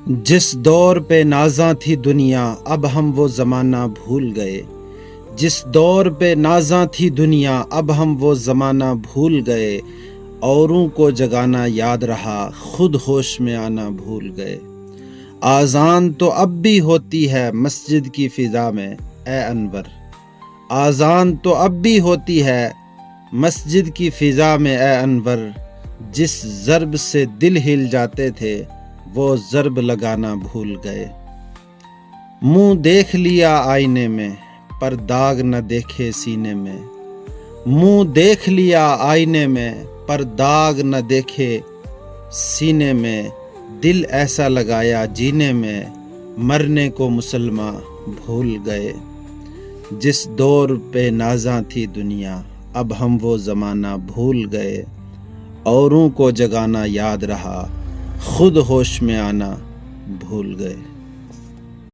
جس دور پہ نازاں تھی دنیا اب ہم وہ زمانہ بھول گئے، جس دور پہ نازاں تھی دنیا اب ہم وہ زمانہ بھول گئے، اوروں کو جگانا یاد رہا خود ہوش میں آنا بھول گئے۔ آذان تو اب بھی ہوتی ہے مسجد کی فضا میں اے انور، آذان تو اب بھی ہوتی ہے مسجد کی فضا میں اے انور، جس ضرب سے دل ہل جاتے تھے وہ ضرب لگانا بھول گئے۔ منہ دیکھ لیا آئینے میں پر داغ نہ دیکھے سینے میں، منہ دیکھ لیا آئینے میں پر داغ نہ دیکھے سینے میں، دل ایسا لگایا جینے میں مرنے کو مسلماں بھول گئے۔ جس دور پہ نازاں تھی دنیا اب ہم وہ زمانہ بھول گئے، اوروں کو جگانا یاد رہا خود ہوش میں آنا بھول گئے۔